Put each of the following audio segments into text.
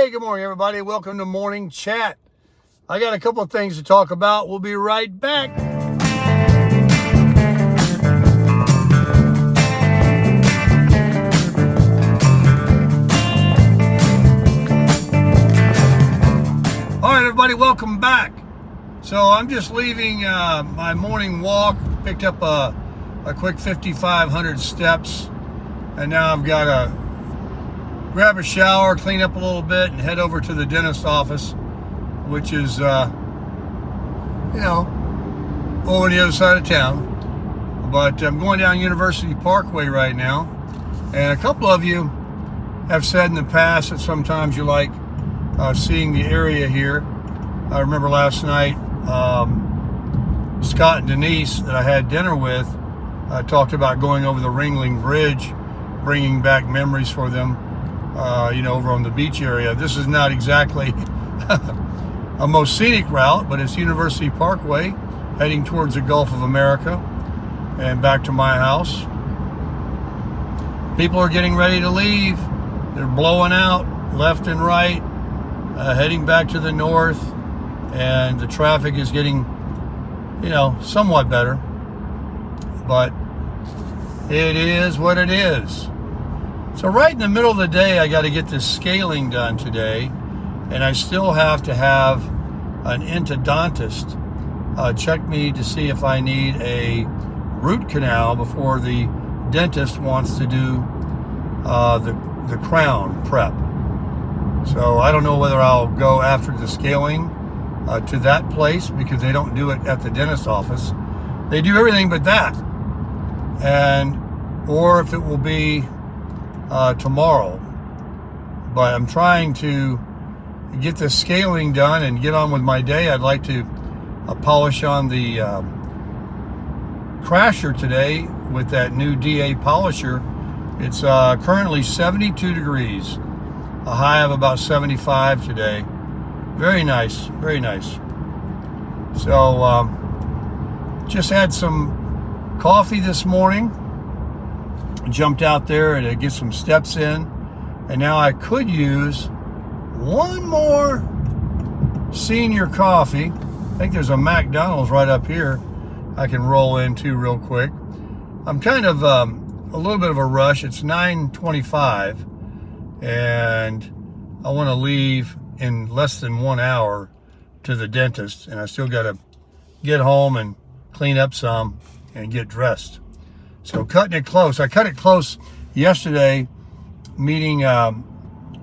Hey, good morning, everybody. Welcome to Morning Chat. I got a couple of things to talk about. We'll be right back. All right, everybody, welcome back. So I'm just leaving my morning walk. Picked up a quick 5,500 steps, and now I've got to grab a shower, clean up a little bit, and head over to the dentist office, which is, over on the other side of town. But I'm going down University Parkway right now, and a couple of you have said in the past that sometimes you like seeing the area here. I remember last night, Scott and Denise that I had dinner with talked about going over the Ringling Bridge, bringing back memories for them. Over on the beach area. This is not exactly a most scenic route, but it's University Parkway, heading towards the Gulf of America and back to my house. People are getting ready to leave. They're blowing out left and right, heading back to the north, and the traffic is getting, somewhat better, but it is what it is. So right in the middle of the day, I got to get this scaling done today, and I still have to have an endodontist check me to see if I need a root canal before the dentist wants to do the crown prep. So I don't know whether I'll go after the scaling to that place, because they don't do it at the dentist office. They do everything but that, or if it will be tomorrow. But I'm trying to get the scaling done and get on with my day. I'd like to polish on the crasher today with that new DA polisher. It's currently 72 degrees, a high of about 75 today. Very nice, very nice. So just had some coffee this morning. Jumped out there to get some steps in, and now I could use one more senior coffee. I think there's a McDonald's right up here I can roll into real quick. I'm kind of a little bit of a rush. It's 9:25, and I want to leave in less than 1 hour to the dentist, and I still got to get home and clean up some and get dressed. So cutting it close. I cut it close yesterday, meeting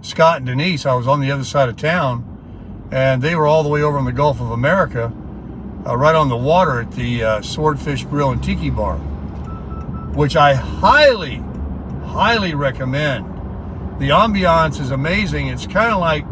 Scott and Denise. I was on the other side of town, and they were all the way over in the Gulf of America, right on the water at the Swordfish Grill and Tiki Bar, which I highly, highly recommend. The ambiance is amazing. It's kind of like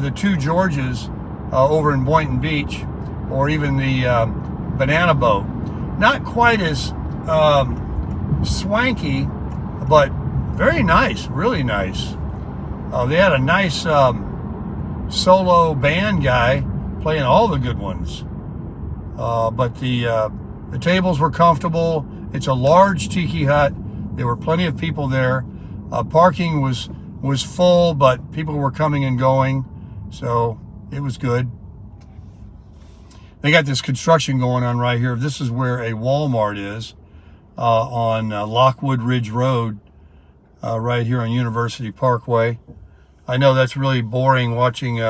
the Two Georges over in Boynton Beach, or even the Banana Boat. Not quite as swanky, but very nice, really nice. They had a nice solo band guy playing all the good ones, but the tables were comfortable. It's a large tiki hut. There were plenty of people there. Parking was full, but people were coming and going, so it was good. They got this construction going on right here. This is where a Walmart is. On Lockwood Ridge Road, right here on University Parkway. I know that's really boring watching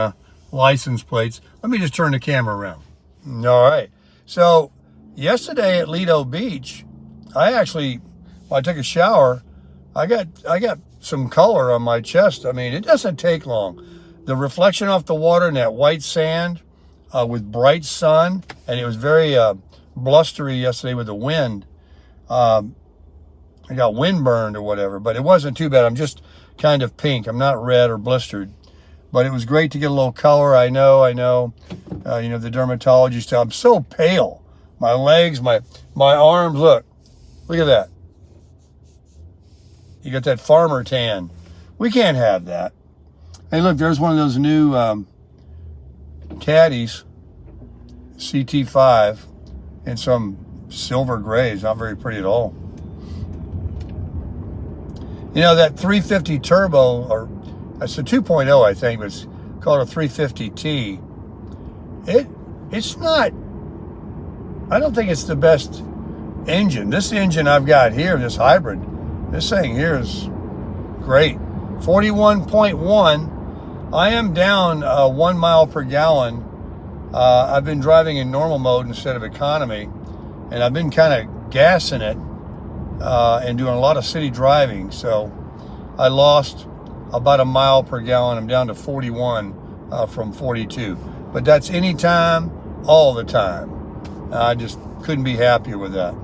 license plates. Let me just turn the camera around. All right. So yesterday at Lido Beach, I took a shower. I got some color on my chest. I mean, it doesn't take long. The reflection off the water and that white sand with bright sun, and it was very blustery yesterday with the wind. I got windburned or whatever, but it wasn't too bad. I'm just kind of pink. I'm not red or blistered, but it was great to get a little color. I know, the dermatologist, I'm so pale. My legs, my arms, look at that. You got that farmer tan. We can't have that. Hey, look, there's one of those new caddies, CT5, and some silver gray. Is not very pretty at all. That 350 turbo, or It's a 2.0, I think, but it's called a 350T. It's not, I don't think it's the best engine. This engine I've got here, this hybrid, this thing here is great. 41.1. I am down 1 mile per gallon. I've been driving in normal mode instead of economy, and I've been kind of gassing it and doing a lot of city driving. So I lost about 1 mile per gallon. I'm down to 41 from 42. But that's anytime, all the time. I just couldn't be happier with that.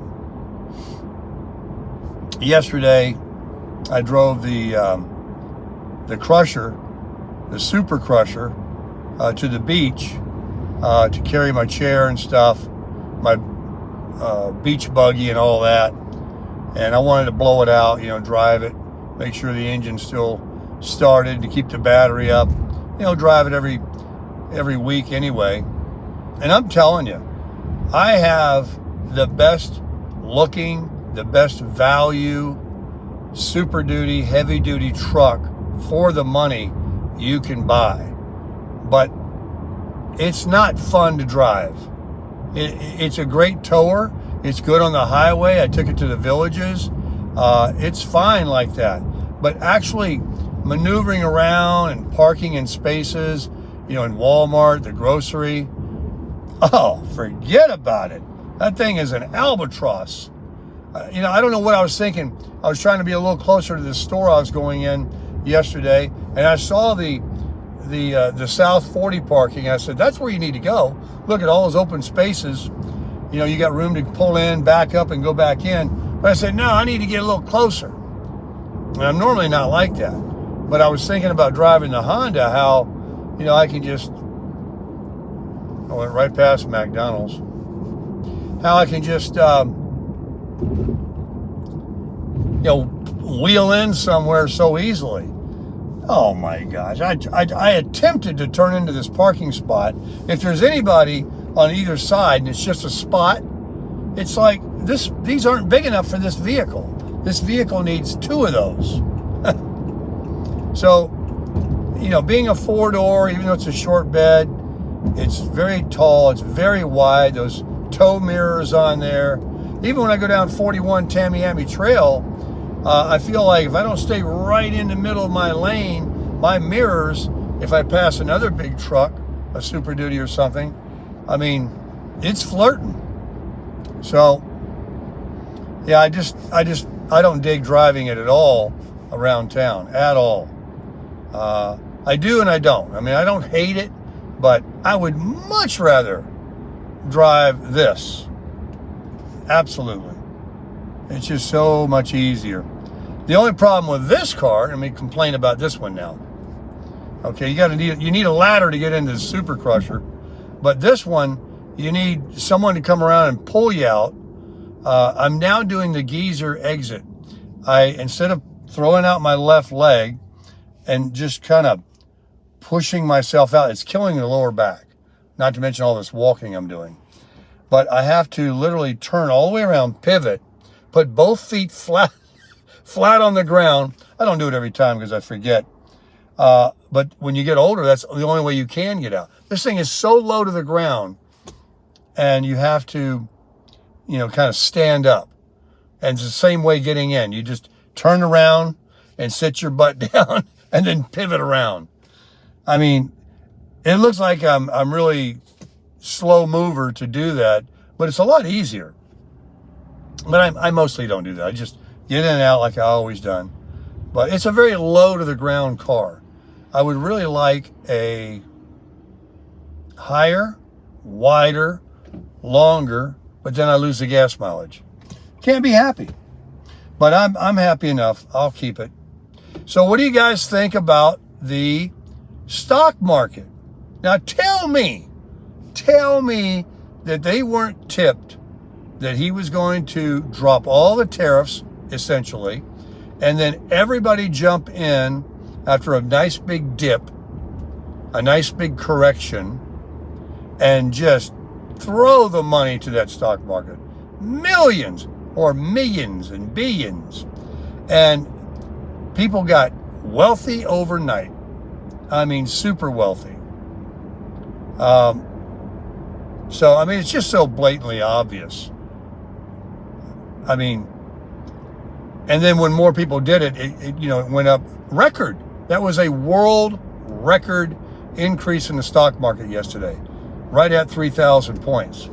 Yesterday, I drove the Crusher, the Super Crusher, to the beach to carry my chair and stuff, my beach buggy and all that. And I wanted to blow it out, drive it, make sure the engine's still started, to keep the battery up, drive it every week anyway. And I'm telling you, I have the best looking, the best value Super Duty, heavy duty truck for the money you can buy. But it's not fun to drive. It's a great tower. It's good on the highway. I took it to the villages. It's fine like that. But actually maneuvering around and parking in spaces, in Walmart, the grocery, oh, forget about it. That thing is an albatross. I don't know what I was thinking. I was trying to be a little closer to the store I was going in yesterday, and I saw the South 40 parking. I said, that's where you need to go. Look at all those open spaces. You got room to pull in, back up, and go back in. But I said, no, I need to get a little closer. And I'm normally not like that. But I was thinking about driving the Honda, how, I can just, I went right past McDonald's, how I can just, wheel in somewhere so easily. Oh my gosh, I attempted to turn into this parking spot. If there's anybody on either side and it's just a spot, it's like, these aren't big enough for this vehicle. This vehicle needs 2 of those. So, being a 4-door, even though it's a short bed, it's very tall, it's very wide, those tow mirrors on there. Even when I go down 41 Tamiami Trail, I feel like if I don't stay right in the middle of my lane, my mirrors, if I pass another big truck, a Super Duty or something, it's flirting. So, yeah, I don't dig driving it at all around town, at all. I do and I don't. I don't hate it, but I would much rather drive this. Absolutely. It's just so much easier. The only problem with this car, let me complain about this one now. Okay, you need a ladder to get into the Super Crusher, but this one, you need someone to come around and pull you out. I'm now doing the geezer exit. Instead of throwing out my left leg and just kind of pushing myself out, it's killing the lower back, not to mention all this walking I'm doing. But I have to literally turn all the way around, pivot, put both feet flat on the ground. I don't do it every time because I forget. But when you get older, that's the only way you can get out. This thing is so low to the ground, and you have to, kind of stand up. And it's the same way getting in. You just turn around and sit your butt down and then pivot around. It looks like I'm really slow mover to do that, but it's a lot easier. But I mostly don't do that. I just get in and out like I always done. But it's a very low to the ground car. I would really like a higher, wider, longer, but then I lose the gas mileage. Can't be happy. But I'm happy enough. I'll keep it. So what do you guys think about the stock market? Now tell me that they weren't tipped that he was going to drop all the tariffs, essentially, and then everybody jump in after a nice big dip, a nice big correction, and just throw the money to that stock market. Millions or millions and billions. And people got wealthy overnight. I mean, super wealthy. So, I mean, it's just so blatantly obvious. I mean, and then when more people did it, it went up record. That was a world record increase in the stock market yesterday, right at 3,000 points.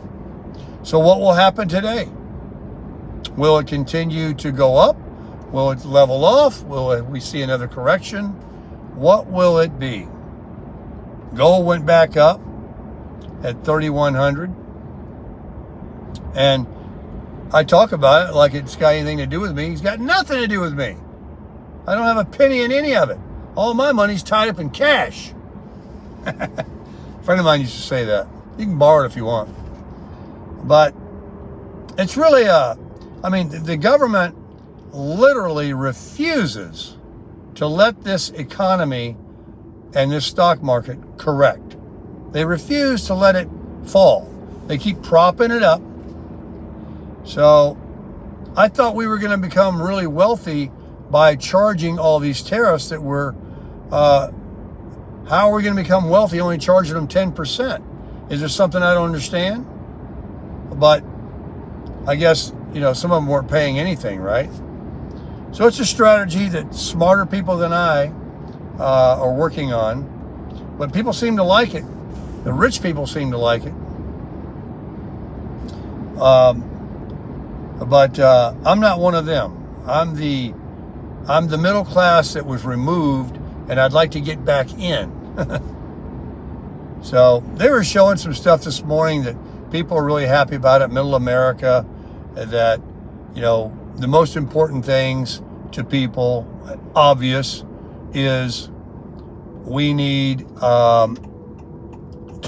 So what will happen today? Will it continue to go up? Will it level off? Will we see another correction? What will it be? Gold went back up at 3,100. And I talk about it like it's got anything to do with me. It's got nothing to do with me. I don't have a penny in any of it. All my money's tied up in cash. A friend of mine used to say that. You can borrow it if you want. But it's really the government literally refuses to let this economy and this stock market correct. They refuse to let it fall. They keep propping it up. So I thought we were going to become really wealthy by charging all these tariffs that were, how are we going to become wealthy only charging them 10%? Is there something I don't understand? But I guess, some of them weren't paying anything, right? So it's a strategy that smarter people than I are working on. But people seem to like it. The rich people seem to like it. But I'm not one of them. I'm the middle class that was removed, and I'd like to get back in. So they were showing some stuff this morning that people are really happy about it. Middle America, that the most important things to people, obvious, is we need to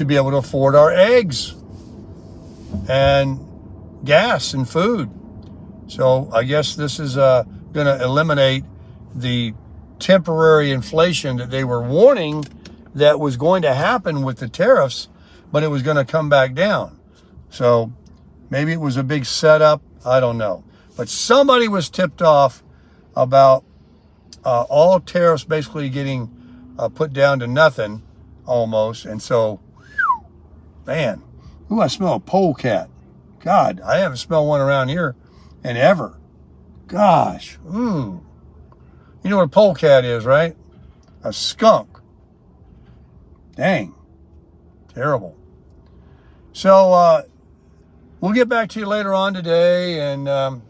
be able to afford our eggs and gas and food. So I guess this is going to eliminate the temporary inflation that they were warning that was going to happen with the tariffs, but it was going to come back down. So maybe it was a big setup. I don't know. But somebody was tipped off about all tariffs basically getting put down to nothing almost. And so, man, ooh, I smell a polecat. God, I haven't smelled one around here in ever. Gosh. You know what a polecat is, right? A skunk. Dang. Terrible. So, we'll get back to you later on today, and I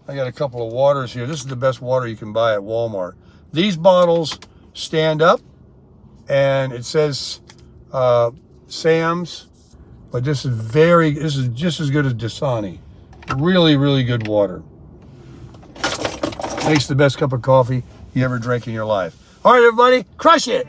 got a couple of waters here. This is the best water you can buy at Walmart. These bottles stand up, and it says Sam's, but this is just as good as Dasani. Really, really good water. Makes the best cup of coffee you ever drank in your life. All right, everybody, crush it.